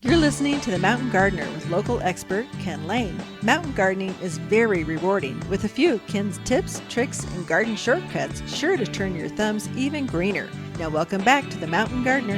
You're listening to The Mountain Gardener with local expert Ken Lane. Mountain gardening is very rewarding, with a few Ken's tips, tricks, and garden shortcuts sure to turn your thumbs even greener. Now welcome back to The Mountain Gardener.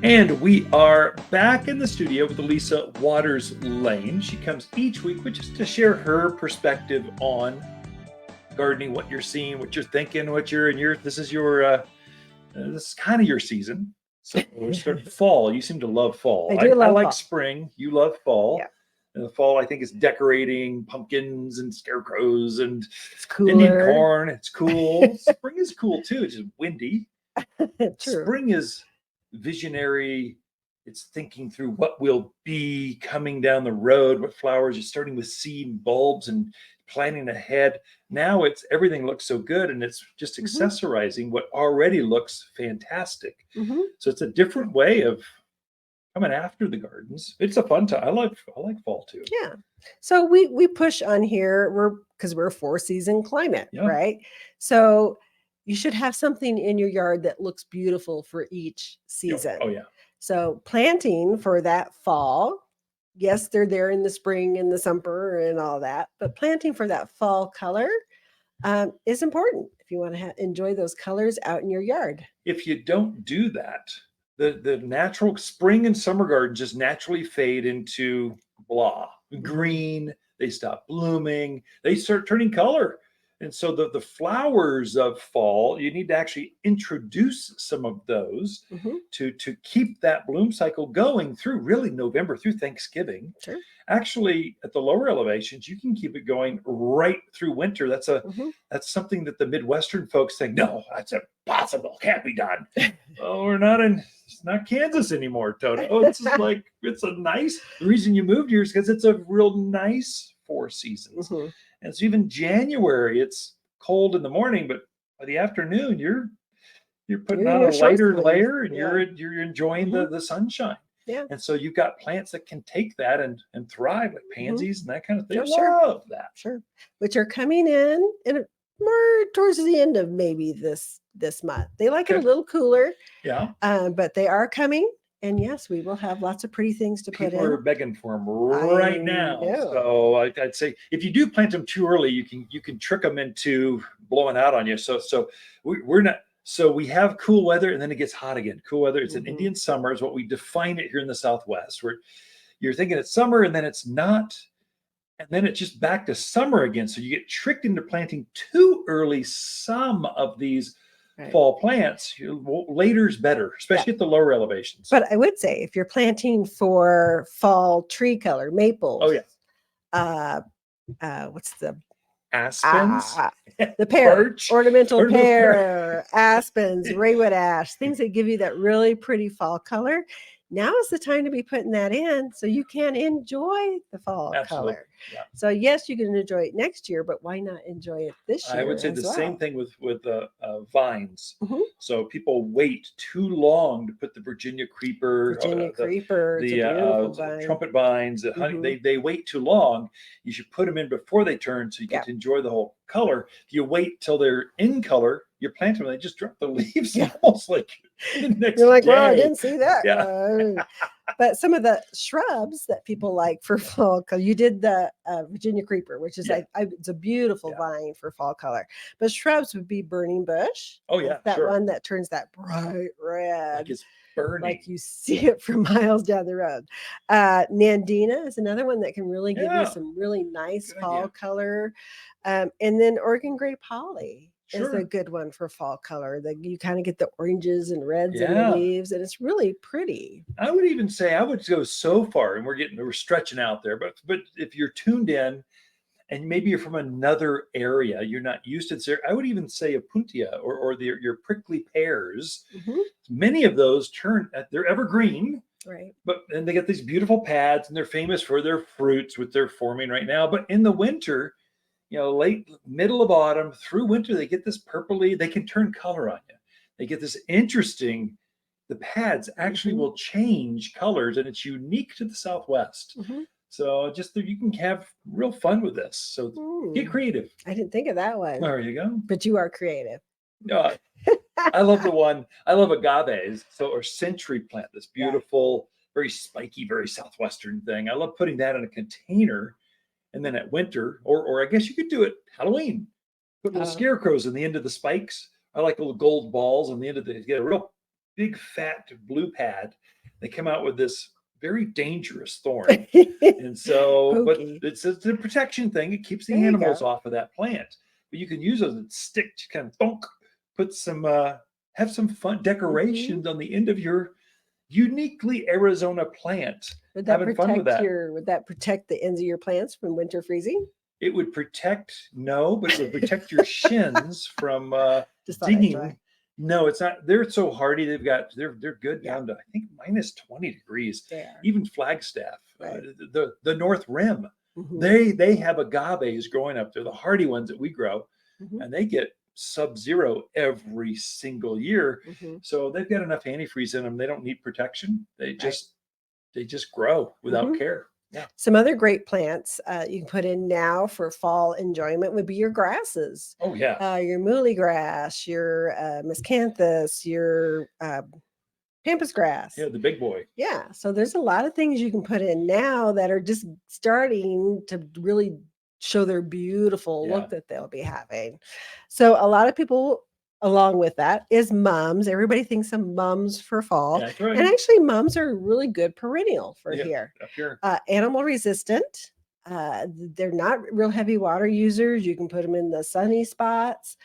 And we are back in the studio with Lisa Lain. She comes each week just to share her perspective on gardening, what you're seeing, what you're thinking, this is kind of your season. So we're starting fall. You seem to love fall. I like fall. Spring. You love fall. Yeah. And the fall, I think, is decorating pumpkins and scarecrows and it's Indian corn. It's cool. Spring is cool too. It's just windy. True. Spring is visionary. It's thinking through what will be coming down the road, what flowers. You're starting with seed and bulbs and planning ahead. Now everything looks so good, and it's just accessorizing what already looks fantastic. So it's a different way of coming after the gardens. It's a fun time. I like fall too. Yeah. So we push on here because we're a 4-season climate, right? So you should have something in your yard that looks beautiful for each season. Oh yeah. So planting for that fall, yes, they're there in the spring and the summer and all that, but planting for that fall color is important if you want to enjoy those colors out in your yard. If you don't do that, the natural spring and summer gardens just naturally fade into blah, green. They stop blooming. They start turning color. And so the flowers of fall, you need to actually introduce some of those to keep that bloom cycle going through really November through Thanksgiving. Sure. Actually, at the lower elevations, you can keep it going right through winter. That's that's something that the Midwestern folks think, no, that's impossible, can't be done. Oh, it's not Kansas anymore, Toto. Oh, it's the reason you moved here is because it's a real nice 4 seasons. And so even January, it's cold in the morning, but by the afternoon, you're putting on a lighter layer and you're enjoying the sunshine. Yeah. And so you've got plants that can take that and thrive, like pansies and that kind of thing. Sure. Love that. Sure. Which are coming in more towards the end of maybe this month. They like it a little cooler. Yeah. But they are coming. And yes, we will have lots of pretty things to put in. People are begging for them right now. So I'd say if you do plant them too early, you can trick them into blowing out on you. So we're not. So we have cool weather, and then it gets hot again. Cool weather. It's an Indian summer is what we define it here in the Southwest, where you're thinking it's summer, and then it's not, and then it's just back to summer again. So you get tricked into planting too early some of these fall plants. Later's better, especially at the lower elevations. But I would say if you're planting for fall tree color, maples. Oh yeah. What's the Aspens? The pear, Birch, ornamental pear, aspens, Raywood Ash, things that give you that really pretty fall color. Now is the time to be putting that in so you can enjoy the fall color. Yeah. So yes, you can enjoy it next year, but why not enjoy it this year? I would say the same thing with vines. So people wait too long to put the Virginia creeper, the trumpet vines, the honey. They wait too long. You should put them in before they turn so you get to enjoy the whole color. If you wait till they're in color, you plant them and they just drop the leaves almost like the next You're like, day. well, I didn't see that. Yeah. But some of the shrubs that people like for fall color, you did the Virginia creeper, which is it's a beautiful vine for fall color. But shrubs would be burning bush. Oh yeah, that one that turns that bright red, like it's burning, like you see it from miles down the road. Nandina is another one that can really give you some really nice fall color, and then Oregon Grape Holly is a good one for fall color. You kind of get the oranges and reds in the leaves, and it's really pretty. I would even say I would go so far, and we're stretching out there, but if you're tuned in and maybe you're from another area, you're not used to this area, I would even say a puntia or your prickly pears. Many of those they're evergreen. Right. And they get these beautiful pads, and they're famous for their fruits, which they're forming right now. But in the winter, late middle of autumn through winter, they get this purpley, they can turn color on you. They get this interesting, the pads actually will change colors, and it's unique to the Southwest. So you can have real fun with this. So get creative. I didn't think of that one. There you go. But you are creative. I love agaves, or century plant, this beautiful, very spiky, very southwestern thing. I love putting that in a container, and then at winter, or I guess you could do it Halloween. Put little scarecrows in the end of the spikes. I like little gold balls on the end of the, get a real big fat blue pad. They come out with this very dangerous thorn. And so, but it's a protection thing. It keeps the animals off of that plant. But you can use those and stick to kind of put some, have some fun decorations on the end of your uniquely Arizona plant. Would that protect the ends of your plants from winter freezing? It would protect, but it would protect your shins from dinging. No, it's not. They're so hardy. They're good down to, I think, minus 20 degrees. Even Flagstaff, the North Rim, they have agaves growing up there, the hardy ones that we grow, and they get sub-zero every single year. So they've got enough antifreeze in them. They don't need protection. They just grow without care. Yeah. Some other great plants you can put in now for fall enjoyment would be your grasses. Oh yeah. Your muhly grass, your miscanthus, your pampas grass. Yeah, the big boy. Yeah. So there's a lot of things you can put in now that are just starting to really show their beautiful look that they'll be having. So a lot of people, along with that, is mums. Everybody thinks of mums for fall. That's right. And actually mums are a really good perennial for here. Animal resistant. They're not real heavy water users. You can put them in the sunny spots.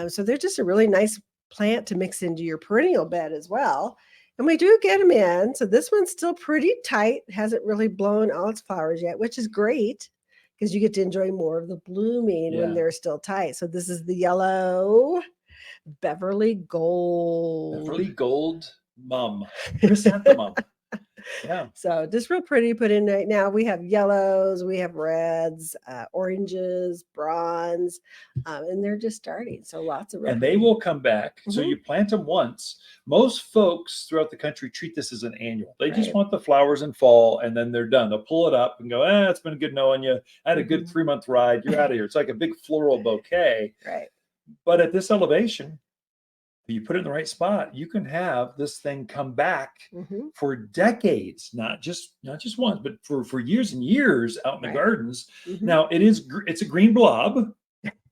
So they're just a really nice plant to mix into your perennial bed as well. And we do get them in. So this one's still pretty tight. Hasn't really blown all its flowers yet, which is great because you get to enjoy more of the blooming when they're still tight. So this is the yellow Beverly Gold. Beverly Gold mum. Chrysanthemum. Yeah. So just real pretty to put in right now. We have yellows, we have reds, oranges, bronze, and they're just starting. So lots of and they will come back. So you plant them once. Most folks throughout the country treat this as an annual. They just want the flowers in fall, and then they're done. They'll pull it up and go, it's been good knowing you. I had a good 3-month ride. You're out of here. It's like a big floral bouquet. Right. But at this elevation, you put it in the right spot, you can have this thing come back for decades, not just once, but for years and years out in the gardens. Now it's a green blob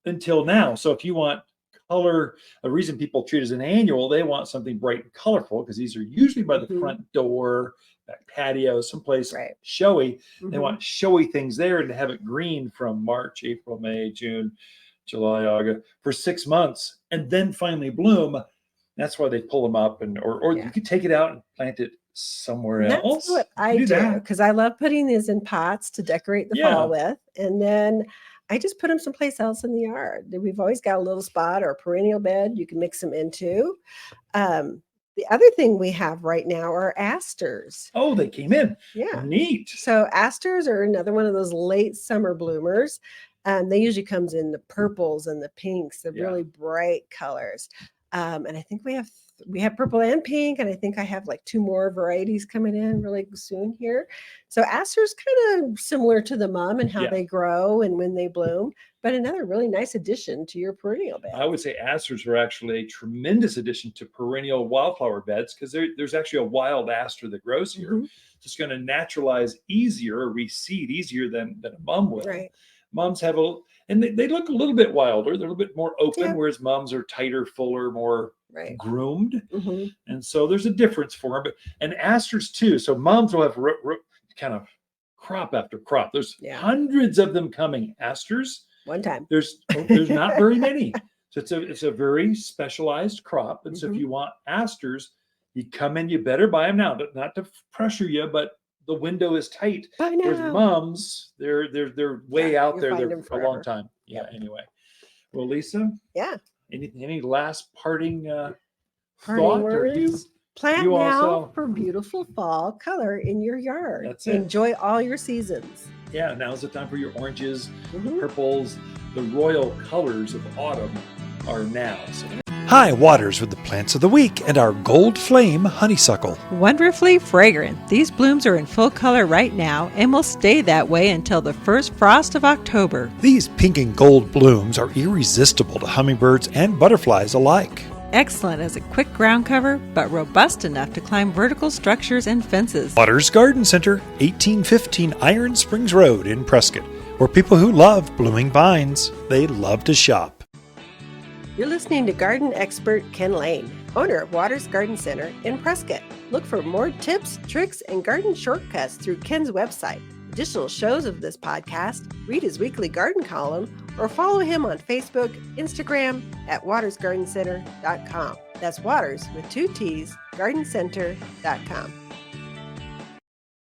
until now. So if you want color, a reason people treat it as an annual, they want something bright and colorful because these are usually by the front door, back patio, someplace showy. They want showy things there, and to have it green from March, April, May, June, July, August, for 6 months, and then finally bloom. That's why they pull them up, or you could take it out and plant it somewhere else. That's what I do, because I love putting these in pots to decorate the fall with, and then I just put them someplace else in the yard. We've always got a little spot or a perennial bed you can mix them into. The other thing we have right now are asters. Oh, they came in. Yeah. Neat. So asters are another one of those late summer bloomers. They usually comes in the purples and the pinks, the really bright colors. And I think we have purple and pink, and I think I have like 2 more varieties coming in really soon here. So asters kind of similar to the mum and how they grow and when they bloom, but another really nice addition to your perennial bed. I would say asters are actually a tremendous addition to perennial wildflower beds because there's actually a wild aster that grows here. It's going to naturalize easier or reseed easier than a mum will. Right. Mums have and they look a little bit wilder. They're a little bit more open, whereas mums are tighter, fuller, more groomed. And so there's a difference for them. And asters too. So mums will have kind of crop after crop. There's hundreds of them coming. Asters. One time. There's not very many. So it's a very specialized crop. And so if you want asters, you come in, you better buy them now. Not to pressure you, but the window is tight. There's mums. They're way out there. They're for a long time. Yeah. Anyway, well, Lisa. Yeah. Any last parting thought? Words? Plant now for beautiful fall color in your yard. That's it. Enjoy all your seasons. Yeah. Now's the time for your oranges, the purples, the royal colors of autumn are now. So Hi Waters with the plants of the week and our gold flame honeysuckle. Wonderfully fragrant. These blooms are in full color right now and will stay that way until the first frost of October. These pink and gold blooms are irresistible to hummingbirds and butterflies alike. Excellent as a quick ground cover, but robust enough to climb vertical structures and fences. Waters Garden Center, 1815 Iron Springs Road in Prescott, where people who love blooming vines, they love to shop. You're listening to garden expert Ken Lain, owner of Waters Garden Center in Prescott. Look for more tips, tricks, and garden shortcuts through Ken's website. Additional shows of this podcast, read his weekly garden column, or follow him on Facebook, Instagram at watersgardencenter.com. That's Waters with 2 T's, gardencenter.com.